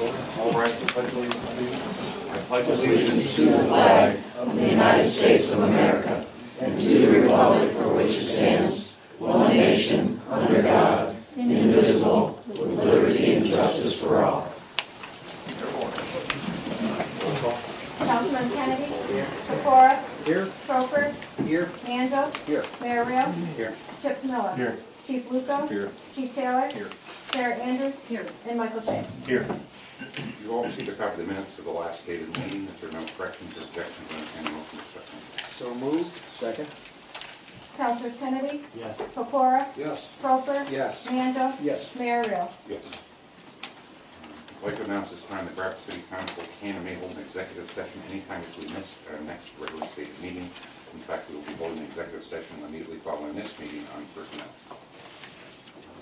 All right, the pledge allegiance. I pledge allegiance to the flag of the United States of America and to the republic for which it stands, one nation, under God, indivisible, with liberty and justice for all. Councilman Kennedy? Here. Pecora? Here. Crawford? Here. Manzo? Here. Mayor Real? Here. Chip Miller? Here. Chief Luco? Here. Chief Taylor? Here. Sarah Andrews? Here. And Michael Shakes? Here. You all received a copy of the minutes of the last stated meeting. If there are no corrections or objections, I entertain a motion to accept them. So moved. Second. Councilors Kennedy? Yes. Pecora? Yes. Crawford? Yes. Manzo? Yes. Mayor Real? Yes. I'd like to announce this time that Graphic City Council can and may hold an executive session anytime if we miss our next regularly stated meeting. In fact, we will be holding an executive session immediately following this meeting on personnel.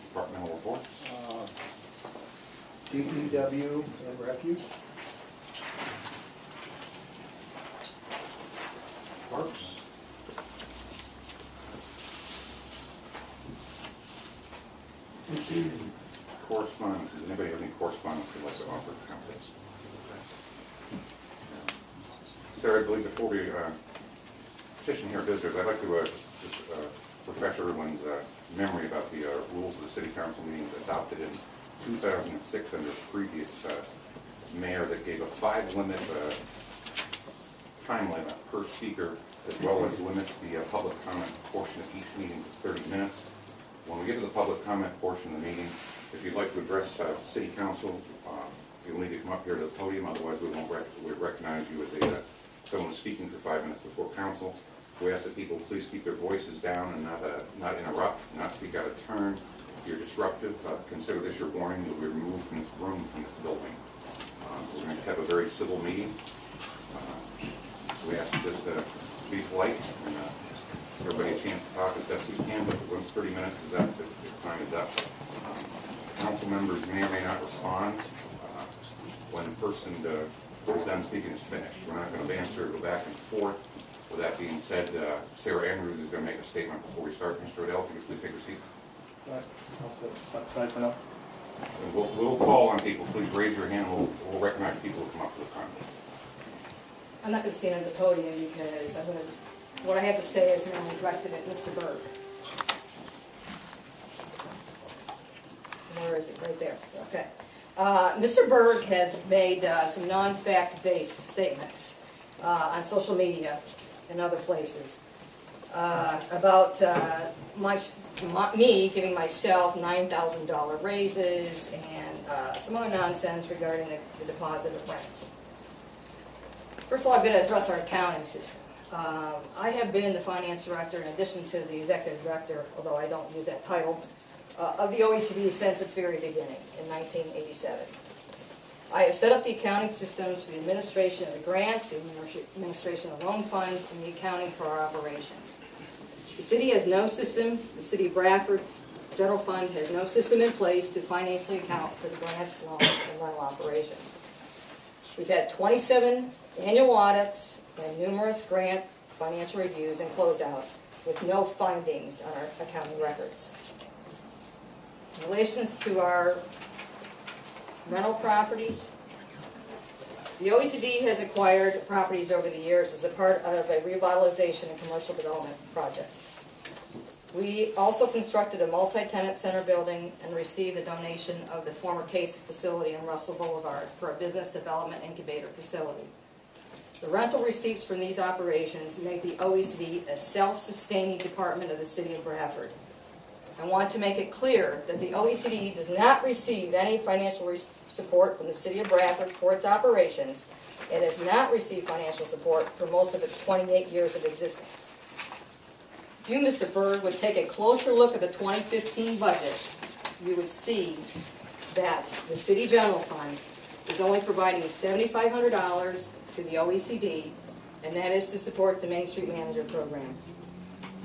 Departmental reports. DPW and refuse. Parks. Correspondence. Does anybody have any correspondence they'd like to offer to council? Sarah, I believe before we petition here visitors, I'd like to just refresh everyone's memory about the rules of the city council meetings adopted in 2006 under the previous mayor that gave a 5-minute time limit per speaker, as well as limits the public comment portion of each meeting to 30 minutes. When we get to the public comment portion of the meeting, if you'd like to address city council, you'll need to come up here to the podium, otherwise we won't recognize you as someone speaking for 5 minutes before council. We ask that people please keep their voices down and not interrupt, not speak out of turn. If you're disruptive, consider this your warning. You'll be removed from this room, from this building. We're going to have a very civil meeting. We ask you just to be polite and give everybody a chance to talk as best we can, but once 30 minutes is up, the time is up. Council members may or may not respond when the person who's done speaking is finished. We're not going to answer, go back and forth. With that being said, Sarah Andrews is going to make a statement before we start. Mr. Odell, if you could please take your seat. For now. And we'll call on people. Please raise your hand. We'll recognize people who come up to the front. I'm not going to stand on the podium because what I have to say is now directed at Mr. Berg. Where is it? Right there. Okay. Mr. Berg has made some non-fact based statements on social media and other places about me giving myself $9,000 raises and some other nonsense regarding the deposit of rents. First of all, I'm going to address our accounting system. I have been the finance director in addition to the executive director, although I don't use that title, of the OECD since its very beginning in 1987. I have set up the accounting systems for the administration of the grants, the administration of loan funds, and the accounting for our operations. The city has no system. The city of Bradford General Fund has no system in place to financially account for the grants, loans, and rental operations. We've had 27 annual audits and numerous grant financial reviews and closeouts with no findings on our accounting records. In relation to our rental properties, the OECD has acquired properties over the years as a part of a revitalization and commercial development projects. We also constructed a multi-tenant center building and received the donation of the former Case facility on Russell Boulevard for a business development incubator facility. The rental receipts from these operations make the OECD a self-sustaining department of the city of Bradford. I want to make it clear that the OECD does not receive any financial support from the city of Bradford for its operations. It has not received financial support for most of its 28 years of existence. If you, Mr. Berg, would take a closer look at the 2015 budget, you would see that the City General Fund is only providing $7,500 to the OECD, and that is to support the Main Street Manager program.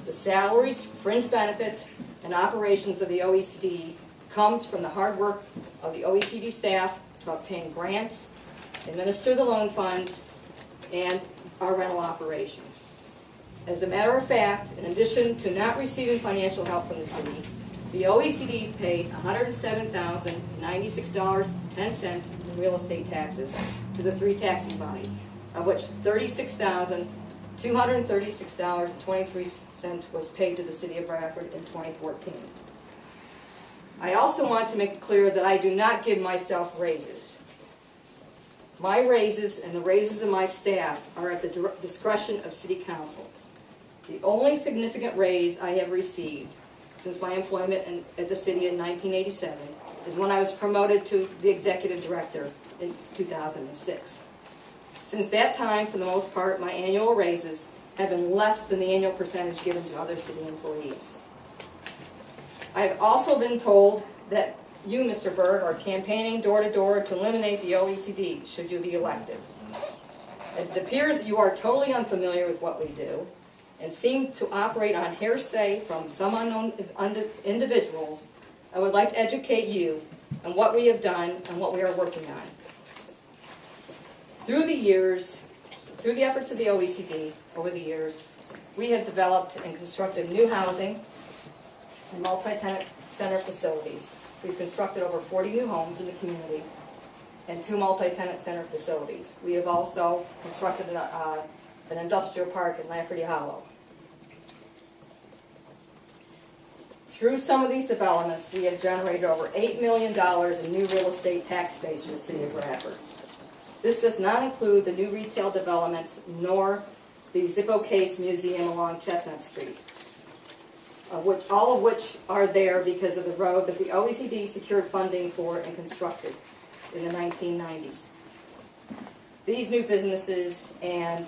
The salaries, fringe benefits, and operations of the OECD comes from the hard work of the OECD staff to obtain grants, administer the loan funds, and our rental operations. As a matter of fact, in addition to not receiving financial help from the city, The OECD paid $107,096.10 in real estate taxes to the 3 taxing bodies, of which $36,236.23 was paid to the City of Bradford in 2014. I also want to make it clear that I do not give myself raises. My raises and the raises of my staff are at the discretion of City Council. The only significant raise I have received since my employment at the city in 1987 is when I was promoted to the executive director in 2006. Since that time, for the most part, my annual raises have been less than the annual percentage given to other city employees. I have also been told that you, Mr. Berg, are campaigning door-to-door to eliminate the OECD should you be elected. As it appears that you are totally unfamiliar with what we do and seem to operate on hearsay from some unknown individuals, I would like to educate you on what we have done and what we are working on. Through the efforts of the OECD over the years, we have developed and constructed new housing and multi-tenant center facilities. We've constructed over 40 new homes in the community and 2 multi-tenant center facilities. We have also constructed an industrial park in Lafferty Hollow. Through some of these developments, we have generated over $8 million in new real estate tax base for the City of Bradford. This does not include the new retail developments nor the Zippo Case Museum along Chestnut Street, all of which are there because of the road that the OECD secured funding for and constructed in the 1990s. These new businesses and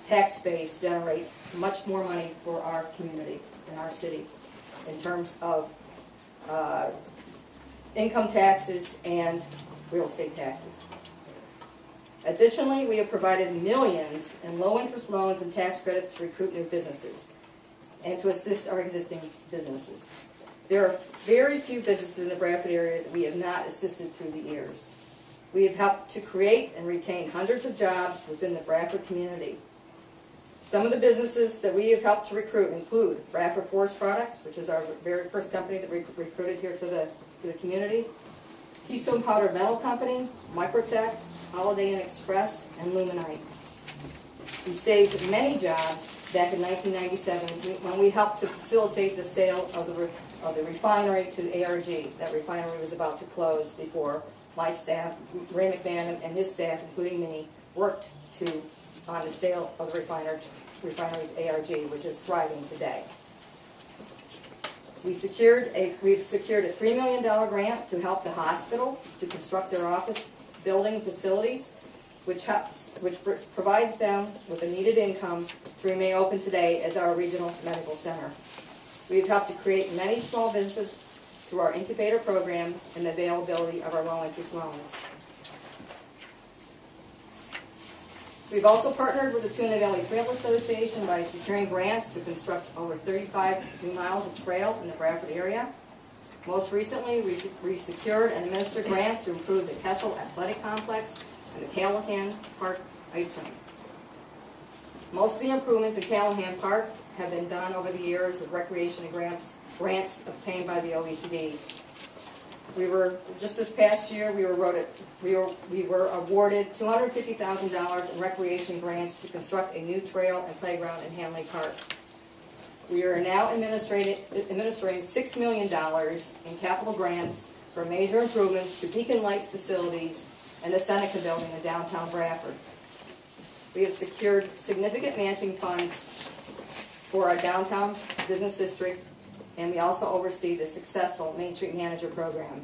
tax base generate much more money for our community and our city in terms of income taxes and real estate taxes. Additionally, we have provided millions in low-interest loans and tax credits to recruit new businesses and to assist our existing businesses. There are very few businesses in the Bradford area that we have not assisted through the years. We have helped to create and retain hundreds of jobs within the Bradford community. Some of the businesses that we have helped to recruit include Bradford Forest Products, which is our very first company that we recruited here to the community, Keystone Powdered Metal Company, Microtech, Holiday Inn Express, and Luminite. We saved many jobs back in 1997 when we helped to facilitate the sale of the refinery to ARG. That refinery was about to close before my staff, Ray McMahon and his staff, including me, worked on the sale of the refinery to ARG, which is thriving today. We've secured a $3 million grant to help the hospital to construct their office building facilities, which provides them with a needed income to remain open today as our regional medical center. We've helped to create many small businesses through our incubator program and the availability of our low-interest loans. We've also partnered with the Tuna Valley Trail Association by securing grants to construct over 35 new miles of trail in the Bradford area. Most recently, we secured and administered grants to improve the Kessel Athletic Complex and the Callahan Park Ice Rink. Most of the improvements in Callahan Park have been done over the years with recreation and grants obtained by the OECD. Just this past year, we were awarded $250,000 in recreation grants to construct a new trail and playground in Hanley Park. We are now administering $6 million in capital grants for major improvements to Beacon Lights facilities and the Seneca building in downtown Bradford. We have secured significant matching funds for our downtown business district, and we also oversee the successful Main Street Manager program.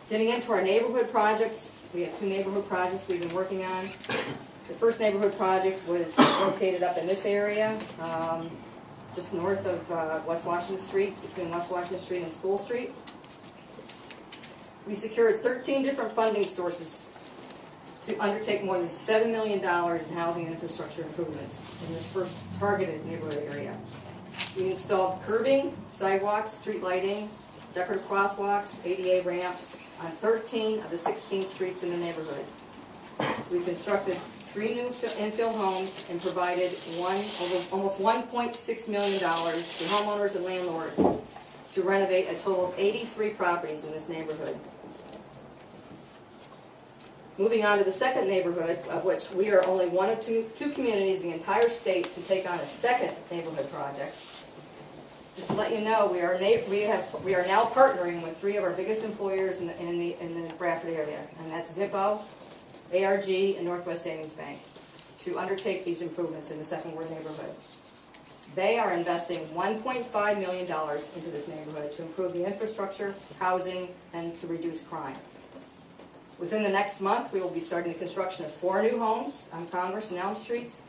Getting into our neighborhood projects, we have 2 neighborhood projects we've been working on. The first neighborhood project was located up in this area, just north of West Washington Street, between West Washington Street and School Street. We secured 13 different funding sources to undertake more than $7 million in housing and infrastructure improvements in this first targeted neighborhood area. We installed curbing, sidewalks, street lighting, decorative crosswalks, ADA ramps on 13 of the 16 streets in the neighborhood. We constructed 3 new infill homes and provided almost $1.6 million to homeowners and landlords to renovate a total of 83 properties in this neighborhood. Moving on to the second neighborhood, of which we are only one of two communities in the entire state to take on a second neighborhood project. Just to let you know, we are now partnering with 3 of our biggest employers in the Bradford area, and that's Zippo, ARG, and Northwest Savings Bank, to undertake these improvements in the second ward neighborhood. They are investing $1.5 million into this neighborhood to improve the infrastructure, housing, and to reduce crime. Within the next month, we will be starting the construction of 4 new homes on Congress and Elm Streets.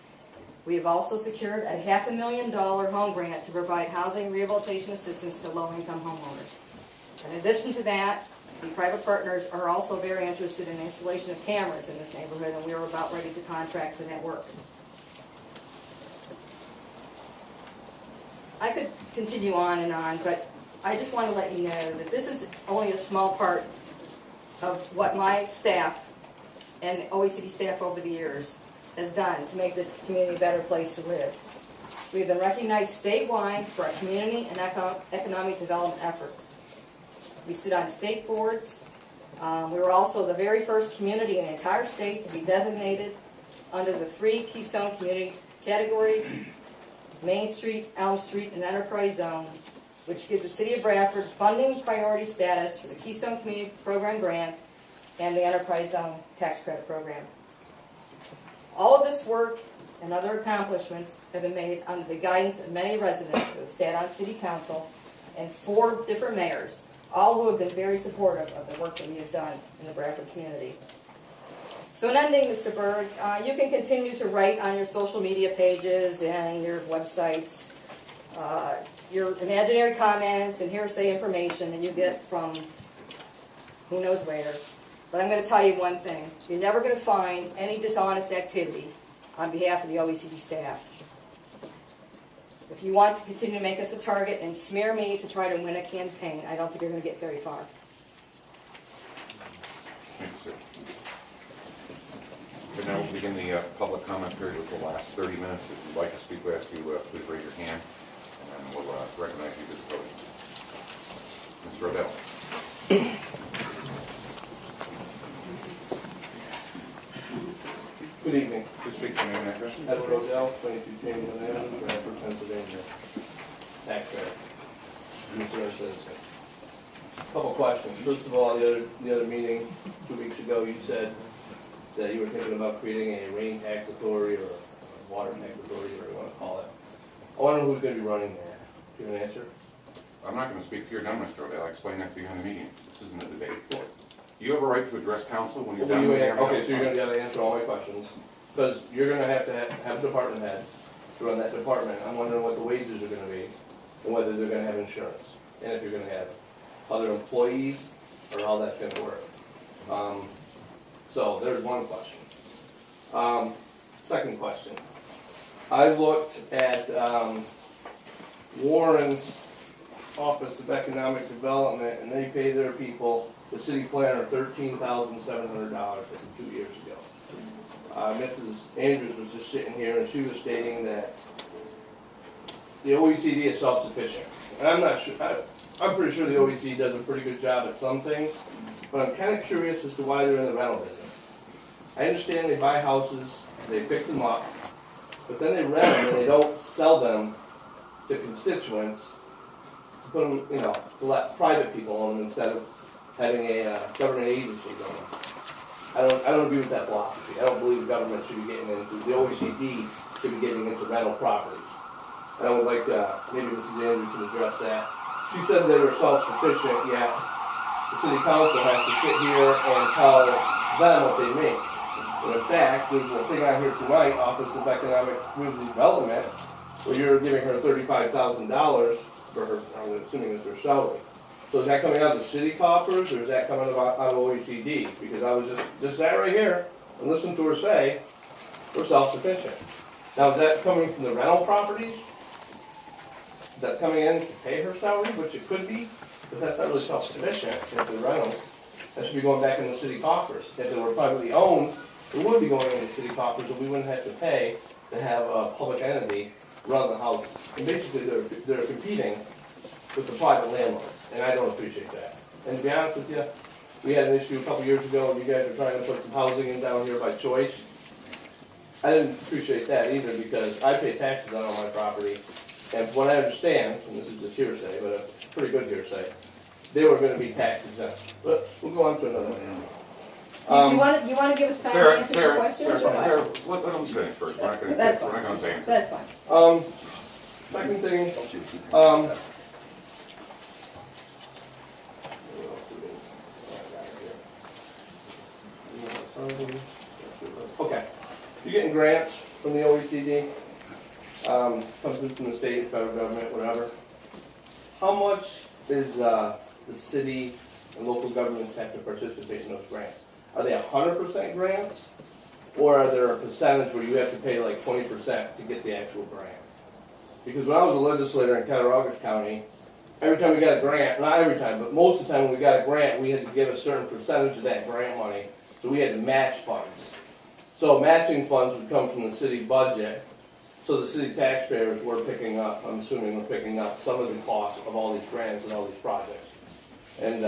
We have also secured a $500,000 home grant to provide housing rehabilitation assistance to low-income homeowners. In addition to that, the private partners are also very interested in the installation of cameras in this neighborhood, and we are about ready to contract for that work. I could continue on, but I just want to let you know that this is only a small part of what my staff and the OECD staff over the years has done to make this community a better place to live. We have been recognized statewide for our community and economic development efforts. We sit on state boards. We were also the very first community in the entire state to be designated under the 3 Keystone Community categories: Main Street, Elm Street, and Enterprise Zone, which gives the City of Bradford funding priority status for the Keystone Community Program grant and the Enterprise Zone tax credit program. All of this work and other accomplishments have been made under the guidance of many residents who have sat on City Council and 4 different mayors, all who have been very supportive of the work that we have done in the Bradford community. So in ending, Mr. Berg, you can continue to write on your social media pages and your websites, your imaginary comments and hearsay information that you get from who knows where. But I'm going to tell you one thing. You're never going to find any dishonest activity on behalf of the OECD staff. If you want to continue to make us a target and smear me to try to win a campaign, I don't think you're going to get very far. Thank you, sir. Okay, now we'll begin the public comment period with the last 30 minutes. If you'd like to speak, we ask you please raise your hand, and then we'll recognize you to the podium. Mr. Odell. Good evening. Please speak your name and address. Edward Odell, 22 Chamberlain Avenue, Bradford, Pennsylvania. Taxpayer. Concerned citizen. Couple questions. First of all, the other meeting 2 weeks ago, you said that you were thinking about creating a rain tax authority or a water tax authority, whatever you want to call it. I wonder who's going to be running that. Do you have an answer? I'm not going to speak to your done, Mr. Odell. I'll explain that to you in the meeting. This isn't a debate. You have a right to address council when you're done with your... Okay, so you're going to be able to answer all my questions. Because you're going to have a department head to run that department. I'm wondering what the wages are going to be and whether they're going to have insurance. And if you're going to have other employees or how that's going to work. So there's one question. Second question. I looked at Warren's Office of Economic Development, and they pay their people, the city planner, $13,700 2 years ago. Mrs. Andrews was just sitting here, and she was stating that the OECD is self-sufficient. And I'm not sure, I'm pretty sure the OECD does a pretty good job at some things, but I'm kind of curious as to why they're in the rental business. I understand they buy houses, they fix them up, but then they rent them and they don't sell them to constituents, to put them, you know, to let private people own them instead of having a government agency own them. I don't agree with that philosophy. I don't believe the government should be getting into, the OECD should be getting into rental properties. And I would like maybe Mrs. Andrews can address that. She said they were self-sufficient, yet the city council has to sit here and tell them what they make. And in fact, there's a thing out here tonight, Office of Economic Community Development, where you're giving her $35,000 for her, I'm assuming it's her salary. So is that coming out of the city coffers, or is that coming out of OECD? Because I was just sat right here and listened to her say, we're self-sufficient. Now, is that coming from the rental properties? Is that coming in to pay her salary, which it could be, but that's not really self-sufficient if they're rentals. That should be going back in the city coffers. If they were privately owned, it wouldn't be going into city coffers, and we wouldn't have to pay to have a public entity run the houses. And basically, they're competing with the private landlord, and I don't appreciate that. And to be honest with you, we had an issue a couple years ago, and you guys were trying to put some housing in down here by choice. I didn't appreciate that either, because I pay taxes on all my property, and from what I understand, and this is just hearsay, but a pretty good hearsay, they were gonna be tax exempt. But we'll go on to another one. You wanna give us time to Sarah, answer the Sarah, questions? Sarah, or what? Sarah, let them finish first, we're not gonna, That's we're not fine. gonna ban. That's fine. Second thing, okay, you're getting grants from the OECD, comes in from the state, federal government, whatever. How much is, the city and local governments have to participate in those grants? Are they 100% grants? Or are there a percentage where you have to pay like 20% to get the actual grant? Because when I was a legislator in Cattaraugus County, every time we got a grant, not every time, but most of the time when we got a grant, we had to give a certain percentage of that grant money, so we had to match funds. So matching funds would come from the city budget, so the city taxpayers were picking up, I'm assuming were picking up some of the cost of all these grants and all these projects. And,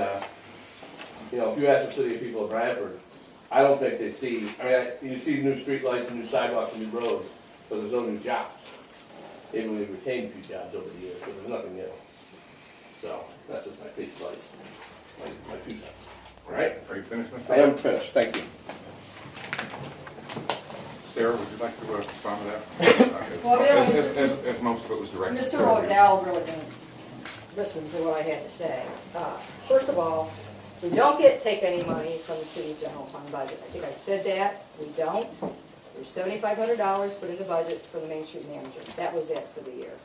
you know, if you ask the city people of Bradford, I don't think they see, you see new streetlights and new sidewalks and new roads, but there's no new jobs. Maybe we've retained a few jobs over the years, but there's nothing new. So, that's just my piece of advice, my 2 cents. All right? Are you finished, Mr.? I am finished, thank you. Sarah, would you like to respond to that? Well, really, As most of it was directed. Mr. O'Dowd really didn't listen to what I had to say. First of all, we don't take any money from the city general fund budget. I think I said that. We don't. There's $7,500 put in the budget for the Main Street manager. That was it for the year.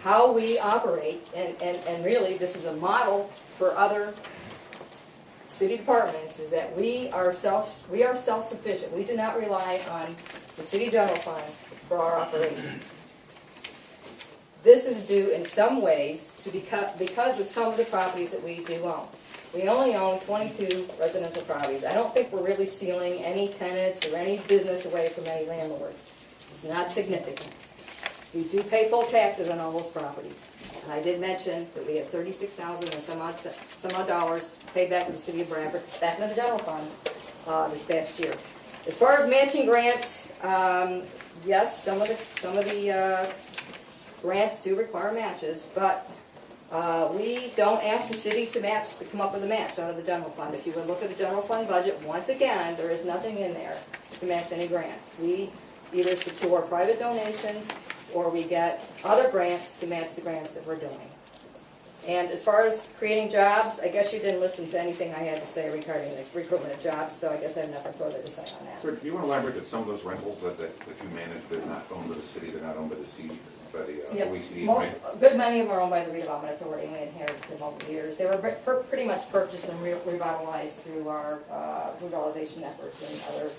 How we operate, and really this is a model for other city departments, is that we are self-sufficient. We do not rely on the city general fund for our operations. This is due in some ways to because of some of the properties that we do own. We only own 22 residential properties. I don't think we're really stealing any tenants or any business away from any landlord. It's not significant. We do pay full taxes on all those properties. And I did mention that we have $36,000 and some odd dollars paid back to the city of Bradford, back into the general fund this past year. As far as matching grants, yes, some of the grants do require matches, but we don't ask the city to come up with a match out of the general fund. If you would look at the general fund budget, once again, there is nothing in there to match any grants. We either secure private donations or we get other grants to match the grants that we're doing. And as far as creating jobs, I guess you didn't listen to anything I had to say regarding the recruitment of jobs, so I guess I have nothing further to say on that. Sir, do you want to elaborate that some of those rentals that you manage, they're not owned by the city, they're not owned by the city, by the Yep. OECD? A good many of them are owned by the redevelopment authority, and we inherited them over the years. They were pretty much purchased and revitalized through our revitalization efforts in other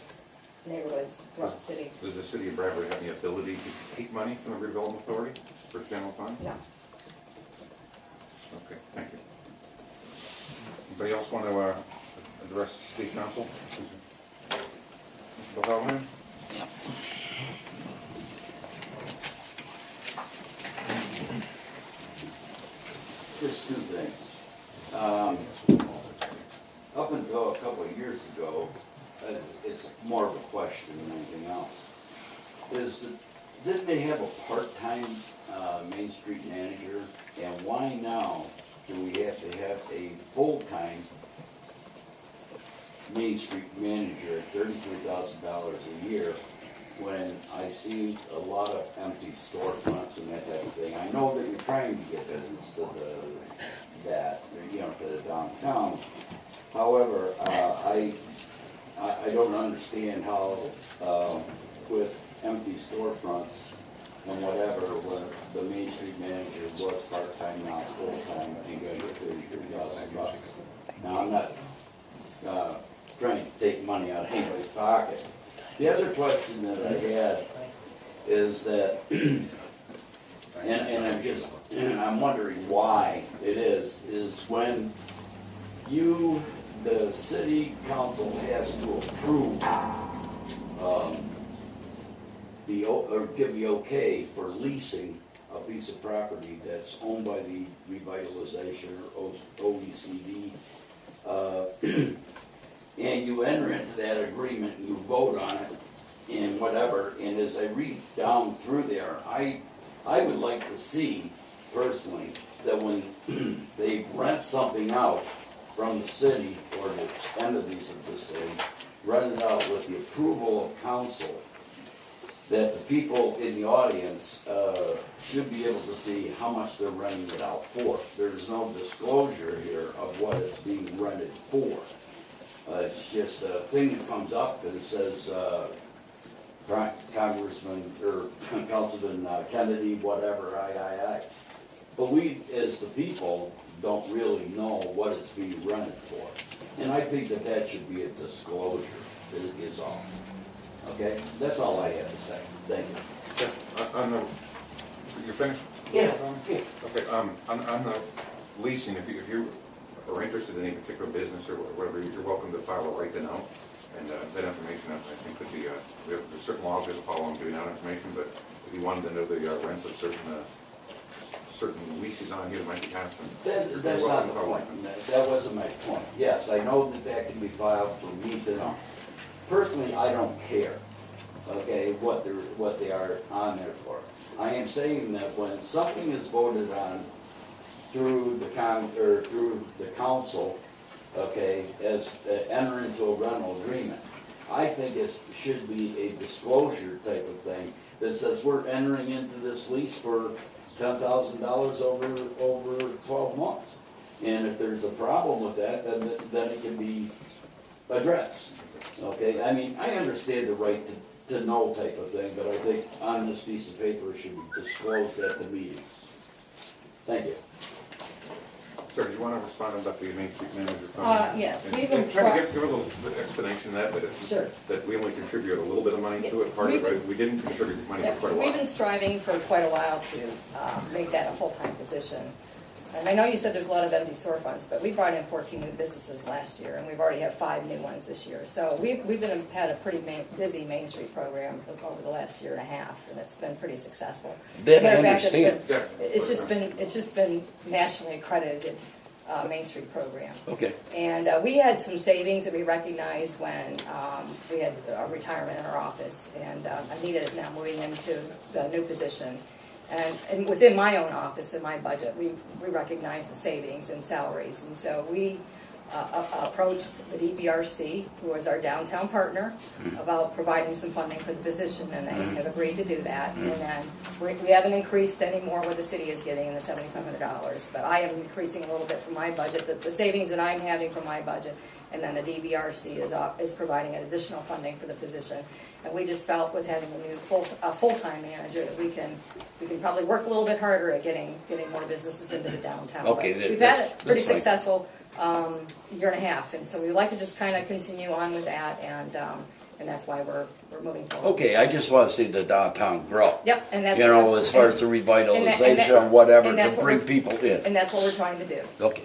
neighborhoods throughout the city. Does the city of Bradford have the ability to take money from the redevelopment authority for general fund? No. Okay, thank you. Anybody else want to address the city council? Mr. O'Halloran? Just 2 things. Up until a couple of years ago, it's more of a question than anything else. Didn't they have a part-time Main Street manager? And why now do we have to have a full-time Main Street manager at $33,000 a year when I see a lot of empty storefronts and that type of thing? I know that you're trying to get business to the downtown. However, I don't understand how with empty storefronts and whatever, when the Main Street manager was part-time, now full-time, and gonna get $33,000. Now, I'm not trying to take money out of anybody's pocket. The other question that I had is that, and I'm wondering why it is when the city council has to approve, or give the okay for leasing a piece of property that's owned by the revitalization or OECD. And you enter into that agreement and you vote on it and whatever, and as I read down through there, I would like to see personally that when they rent something out from the city or the entities of the city, rent it out with the approval of council, that the people in the audience should be able to see how much they're renting it out for. There's no disclosure here of what it's being rented for. It's just a thing that comes up and it says, Congressman, or Councilman Kennedy, whatever, I. But we, as the people, don't really know what it's being rented for. And I think that that should be a disclosure, is all. Okay? That's all I have to say. Thank you. You're finished? Yeah. Okay, on the leasing, if you are interested in any particular business or whatever, you're welcome to file a right to know. And that information, I think, could be, there's certain laws we have to follow on giving out information, but if you wanted to know the rents of certain leases on here that might be passed. That's not the point. That wasn't my point. Yes, I know that that can be filed for me to know. Personally, I don't care, okay, what they are on there for. I am saying that when something is voted on through the council, okay, as enter into a rental agreement, I think it should be a disclosure type of thing that says we're entering into this lease for $10,000 over 12 months. And if there's a problem with that, then it can be addressed. Okay, I mean, I understand the right to know type of thing, but I think on this piece of paper it should be disclosed at the meeting. Thank you. Sir, do you want to respond about the Main Street Manager Fund? Yes, And- we've and been try to give a little explanation of that, but it's, Sure. that we only contribute a little bit of money to it, part of it, we didn't contribute money for quite a We've while. been striving for quite a while to make that a full-time position. And I know you said there's a lot of empty storefronts, but we brought in 14 new businesses last year, and we've already had 5 new ones this year. So we've had a pretty busy Main Street program over the last year and a half, and it's been pretty successful. That Matter I of fact, understand. It's just been nationally accredited Main Street program. Okay. And we had some savings that we recognized when we had a retirement in our office, and Anita is now moving into the new position. And within my own office, in my budget, we recognize the savings in salaries. And so we approached the DBRC, who is our downtown partner, about providing some funding for the position, and they have agreed to do that. And then we haven't increased any more what the city is getting in the $7,500, but I am increasing a little bit from my budget, the savings that I'm having from my budget, and then the DBRC is providing an additional funding for the position. And we just felt with having a new full-time manager that we can probably work a little bit harder at getting more businesses into the downtown. Okay, But we've had a pretty that's fine. successful year and a half, and so we'd like to just kind of continue on with that, and that's why we're moving forward. Okay, I just want to see the downtown grow. Yep, and that's You know, as far as the revitalization, whatever, and that's to what bring we're- people in. and that's what we're trying to do. Okay,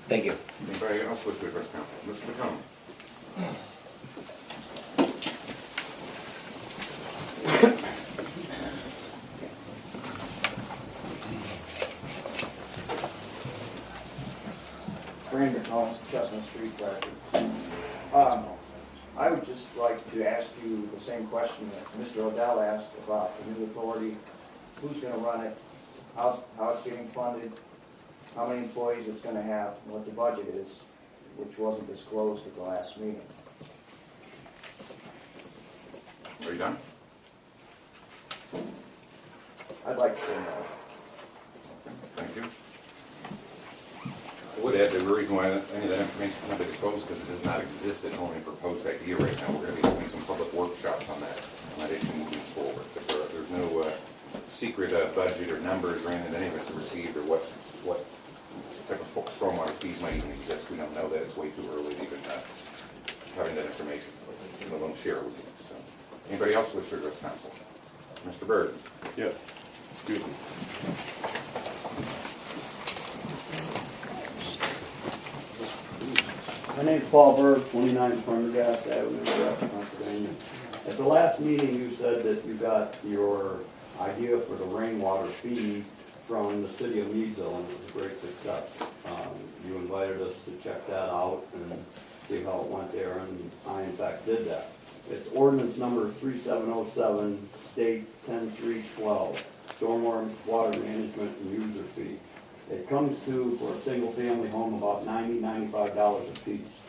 thank you. Anybody else wish to address council? Mr. McCollum? Brandon Collins, Chestnut Street, Bradford. I would just like to ask you the same question that Mr. Odell asked about the new authority. Who's gonna run it? How it's getting funded? How many employees it's gonna have? and What the budget is, which wasn't disclosed at the last meeting. Are you done? I'd like to know. Thank you. I would add the reason why any of that information cannot be disclosed because it does not exist. It's only a proposed idea right now. We're going to be doing some public workshops on that issue moving forward. But there's no secret budget or numbers or anything that any of us have received or what type of stormwater fees might even exist. We don't know that. It's way too early to even having that information. Let alone share it with you. So, anybody else wish to address council? Mr. Byrd? Yes, excuse me. My name's Paul Berg, 29 Prendergast Avenue, Grafton, Pennsylvania. At the last meeting, you said that you got your idea for the rainwater fee from the city of Meadville, and it was a great success. You invited us to check that out and see how it went there, and I in fact did that. It's ordinance number 3707, date 10/3/12, stormwater water management and user fee. It comes to, for a single-family home, about $95 a piece.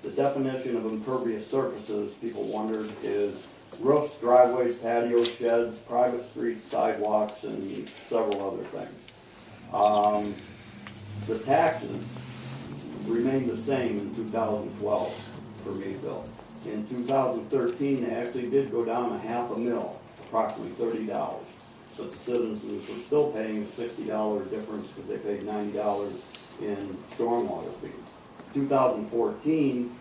The definition of impervious surfaces, people wondered, is roofs, driveways, patios, sheds, private streets, sidewalks, and several other things. The taxes remained the same in 2012 for Meadville. In 2013, they actually did go down a $500,000, approximately $30. But the citizens were still paying a $60 difference because they paid $90 in stormwater fees. 2014,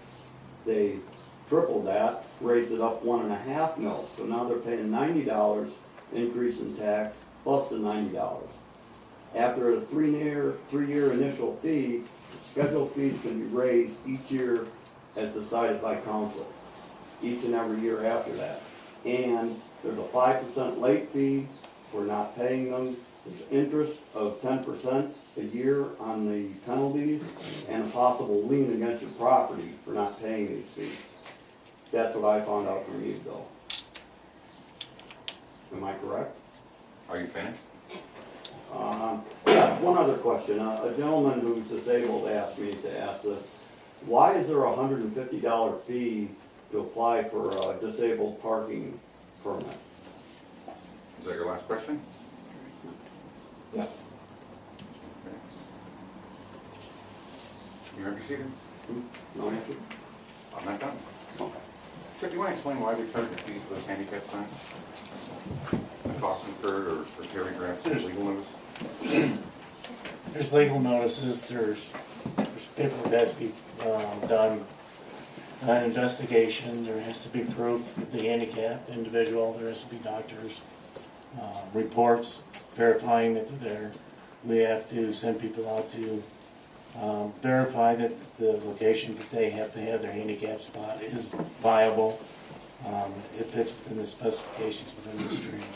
they tripled that, raised it up $1.5 million. So now they're paying $90 increase in tax plus the $90. After a three-year initial fee, scheduled fees can be raised each year as decided by council, each and every year after that. And there's a 5% late fee for not paying them. There's interest of 10% a year on the penalties, and a possible lien against your property for not paying these fees. That's what I found out from Meadville. Am I correct? Are you finished? Yeah, one other question. A gentleman who's disabled asked me to ask this. Why is there a $150 fee to apply for a disabled parking permit? Is that your last question? Yeah. Okay. You ready to proceed? No answer? I'm not done. Okay. Chip, do you want to explain why we charge the fees for those handicap signs? The costs incurred or repairing grants, legal notice? There's legal notices, there's paperwork that has to be done, an investigation, there has to be proof of the handicapped individual, there has to be doctors, reports verifying that they're there. We have to send people out to verify that the location that they have to have their handicap spot is viable, it fits within the specifications within the street.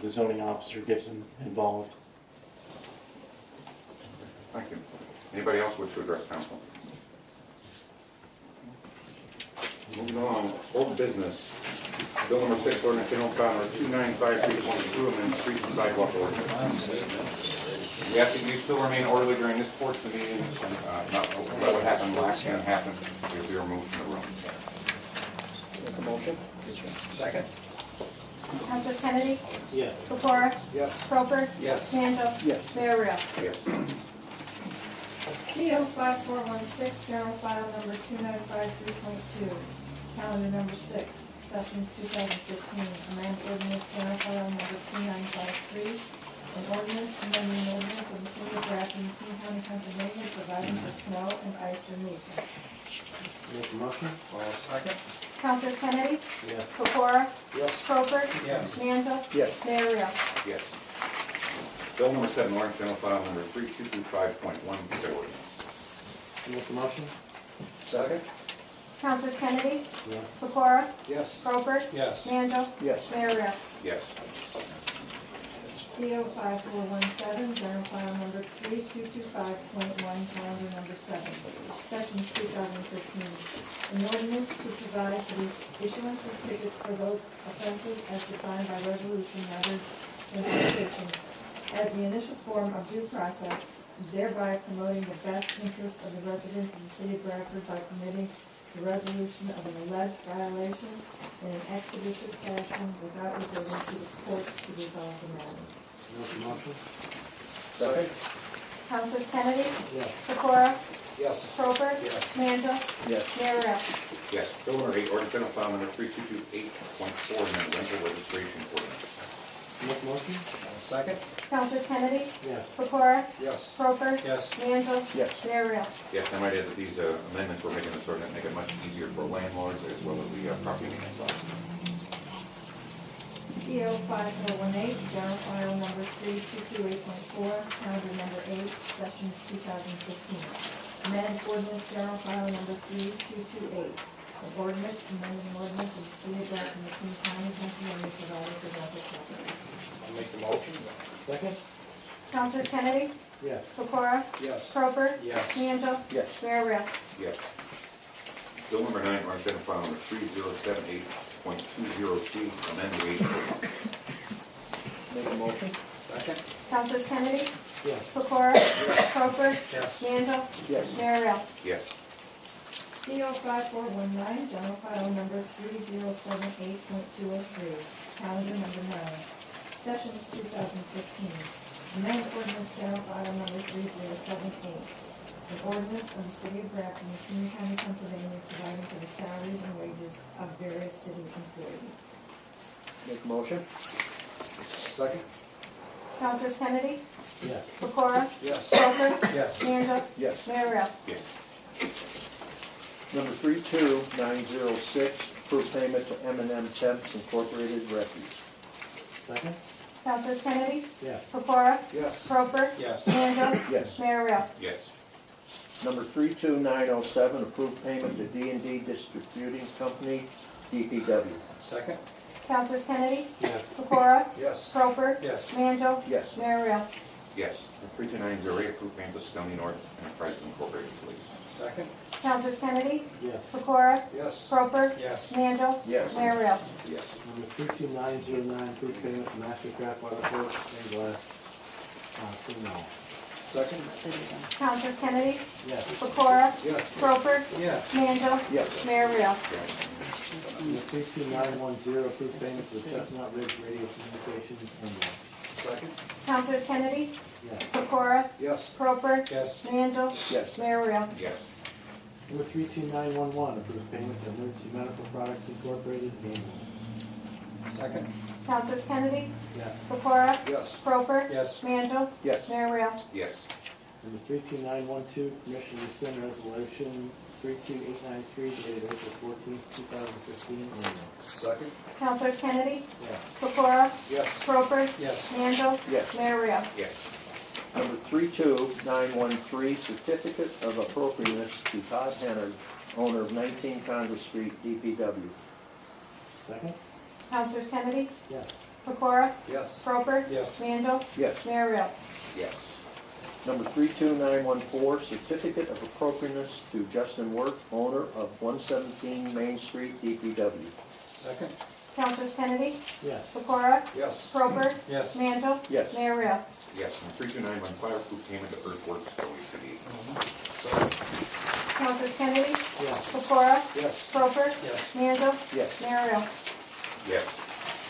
The zoning officer gets involved. Thank you. Anybody else wish to address council? Moving along, old business. Bill number 6, ordinance general file number 2953.2, amend street and sidewalk ordinance. We ask that you still remain orderly during this portion of the meeting, not let what happened last time happen. You'll be removed from the room. Make a motion? Second. Councilors Kennedy? Yeah. Pecora? Yes. Crawford? Yes. Mandel? Yes. Mayor Real? Yes. CO 5416, general file number 2953.2, calendar number 6, sessions 2015, amend ordinance general file number 2953, an ordinance amending an ordinance of the city of Grafton, King County, Pennsylvania, providing for snow and ice removal. Make a motion? Second. Councilors Kennedy? Yeah. Pecora? Yes. Crawford? Yes. Mandel? Yes. Mayor Real? Yes. Bill number 7, ordinance general file number 3225.1, consider ordinance. Make a motion? Second. Councilors Kennedy? Yeah. Pecora? Yes. Crawford? Yes. Mandel? Yes. Mayor Real? Yes. CO 5417, general file number 3225.1, calendar number 7, sessions 2015. An ordinance to provide for the issuance of tickets for those offenses as defined by resolution numbered in citation as the initial form of due process, thereby promoting the best interest of the residents of the city of Bradford by permitting the resolution of an alleged violation in an expeditious fashion without resorting to the court to resolve the matter. Make a motion? Second. Councilors Kennedy? Yes. Pecora? Yes. Crawford? Yes. Mandel? Yes. Mayor Real? Yes. Bill number 8, ordinance general file number 3228.4, amend rental registration ordinance. Make a motion? Second. Councilors Kennedy? Yes. Pecora? Yes. Crawford? Yes. Mandel? Yes. Mayor Real? Yes, I might add that these amendments we're making this ordinance make it much easier for landlords as well as the property maintenance officer. CO 5418, general file number 3228.4, calendar number 8, sessions 2015. Amended ordinance, general file number 3228. An ordinance amending ordinance of the city of Grafton, McKean County, Pennsylvania, providing for rental properties. I'll make the motion. Second? Councilors Kennedy? Yes. Pecora? Yes. Cropper? Yes. Mandel? Yes. Mayor Real? Yes. Bill number 9, on agenda file number 3078.203, amend the wage code. Make a motion. Second. Councilors Kennedy? Yes. Pecora? Cropper? Yes. Mandel? Yes. Mayor Real? Yes. CO 5419, general file number 3078.203, calendar number 9, sessions 2015. Amended ordinance, general file number 3078. An ordinance of the city of Grafton, McKean County, Pennsylvania, providing for the salaries and wages of various city employees. Make a motion. Second. Councilors Kennedy? Yes. Pecora? Yes. Cropper? Yes. Mandel? Yes. Mayor Real? Yes. Number 32906, approve payment to M&M Temps Incorporated Refuse. Second? Councilors Kennedy? Yes. Pecora? Yes. Cropper? Yes. Mandel? Yes. Mayor Real? Yes. Number 32907, approve payment to D&D Distributing Company, DPW. Second. Councilors Kennedy? Yes. Pecora? Yes. Cropper? Yes. Mandel? Yes. Mayor Real? Yes. 32908, approve payment to Stony North Enterprises Incorporated, please. Second. Councilors Kennedy? Yes. Pecora? Yes. Cropper? Yes. Mandel? Yes. Mayor Real? Yes. Number 32909, approve payment to Mastercraft Waterworks and Glass, Freeman. Second. Councilors Kennedy? Yes. Pecora? Yes. Cropper? Yes. Mandel? Yes. Mayor Real? Number 32910, approve payment to Chestnut Ridge Radio Communications, India. Second. Councilors Kennedy? Yes. Pecora? Yes. Cropper? Yes. Mandel? Yes. Mayor Real? Yes. Number 32911, approve payment to Emergency Medical Products Incorporated, ambulance. Second. Councilors Kennedy? Yes. Pecora? Yes. Cropper? Yes. Mandel? Yes. Mayor Real? Yes. Number 32912, permission to rescind resolution 32893 dated April 14th, 2015, ambulance. Second. Councilors Kennedy? Yes. Pecora? Yes. Cropper? Yes. Mandel? Yes. Mayor Real? Yes. Number 32913, certificate of appropriateness to Todd Hennard, owner of 19 Congress Street, DPW. Second? Councilors Kennedy? Yes. Pecora? Yes. Cropper? Yes. Mandel? Yes. Mayor Real? Yes. Number 32914, certificate of appropriateness to Justin Work, owner of 117 Main Street, DPW. Second. Councilors Kennedy? Yes. Pecora? Yes. Cropper? Yes. Mandel? Yes. Mayor Real? Yes. And 32915, approve payment to Earthworks OECD. Councilors Kennedy? Yes. Pecora? Yes. Cropper? Yes. Mandel? Yes. Mayor Real? Yes.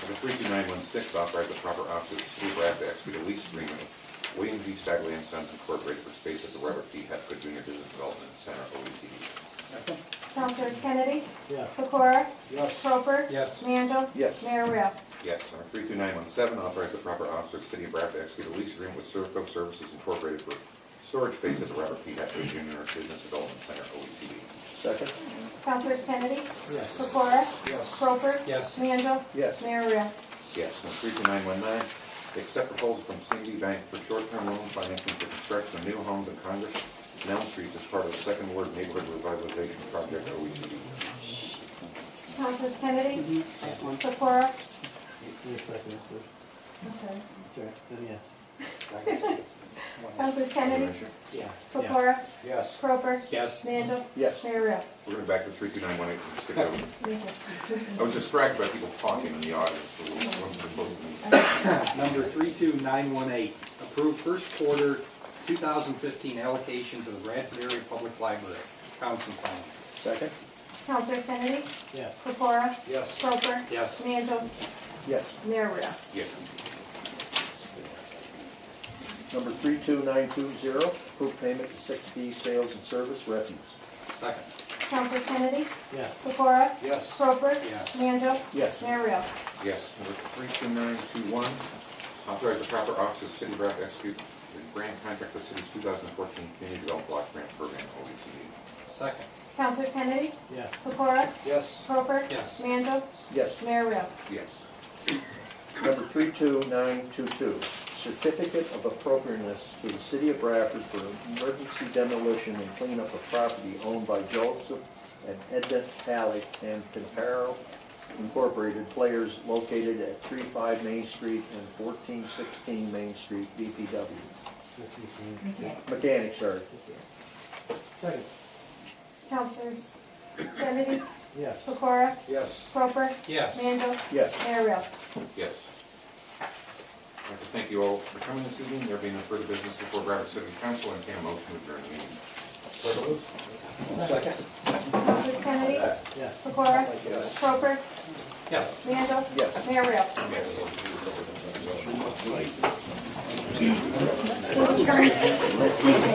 Number 32916, authorize the proper officer of the city of Grafton to execute a lease agreement with William G. Stagley and Sons Incorporated for space at the Robert P. Hepgood Junior Business Development Center, OECD. Second. Councilors Kennedy? Yes. Pecora? Yes. Cropper? Yes. Mandel? Yes. Mayor Real? Yes. Number 32917, authorize the proper officer of the city of Grafton to execute a lease agreement with Servco Services Incorporated for storage space at the Robert P. Hepgood Junior Business Development Center, OECD. Second? Councilors Kennedy? Yes. Pecora? Yes. Cropper? Yes. Mandel? Yes. Mayor Real? Yes. Number 32919, accept proposal from CNB Bank for short-term loan financing for construction of new homes in Congress and Elm Streets as part of the Second Ward Neighborhood Revitalization Project, OECD. Councilors Kennedy? Pecora? Give me a second, please. I'm sorry. Sorry, then yes. Councilors Kennedy? Yeah. Pecora? Yes. Cropper? Yes. Mandel? Yes. Mayor Real? We're going back to 32918. Stick with it. I was distracted by people talking in the audience. So we weren't supposed to be- Number 32918, approve first quarter 2015 allocation to the Bradford Area Public Library, Council Plan. Second? Councilors Kennedy? Yes. Pecora? Yes. Cropper? Yes. Mandel? Yes. Mayor Real? Yes. Number 32920, approve payment to 6B Sales and Service Refuse. Second. Councilors Kennedy? Yes. Pecora? Yes. Cropper? Yes. Mandel? Yes. Mayor Real? Yes. Number 32921, authorize the proper officer of the city of Grafton to execute the grant contract for the city's 2014 Community Development Block Grant Program, OECD. Second. Councilors Kennedy? Yes. Pecora? Yes. Cropper? Yes. Mandel? Yes. Mayor Real? Yes. 32922, certificate of appropriateness to the city of Bradford for emergency demolition and cleanup of property owned by Joseph and Edna Halleck and Pintaro Incorporated, players located at 35 Main Street and 1416 Main Street, DPW. Mechanic, sorry. Councilors Kennedy, Yes. Pecora, Yes. Cropper, Yes. Mandel, Yes. Mayor Real. Yes. I'd like to thank you all for coming this evening. There being no further business before Bradford City Council, and can a motion to adjourn the meeting. Second. Councilors Kennedy, Yes. Pecora, Yes. Cropper, Yes. Mandel, Yes. Mayor Real.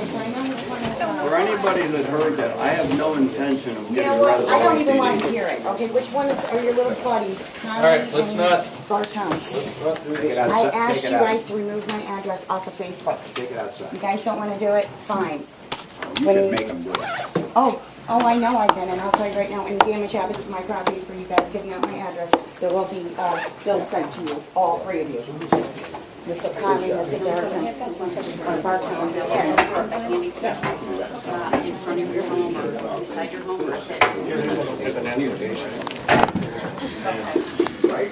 For anybody that heard that, I have no intention of You getting know rid what, of I don't even want to OCD. hear it, okay, which one are your little buddies? All right, let's not- Bartown. Take it outside. I asked Take you it out. guys to remove my address off of Facebook. Take it outside. You guys don't want to do it, fine. You can make them do it. Oh, I know I've been, and I'll tell you right now, any damage happens to my property for you guys giving out my address, there will be, bills sent to you, all three of you. Mr. Conley, Mr. Garrison, or Bartown. In front of your home or beside your home or is that just? There's an annotation. Right?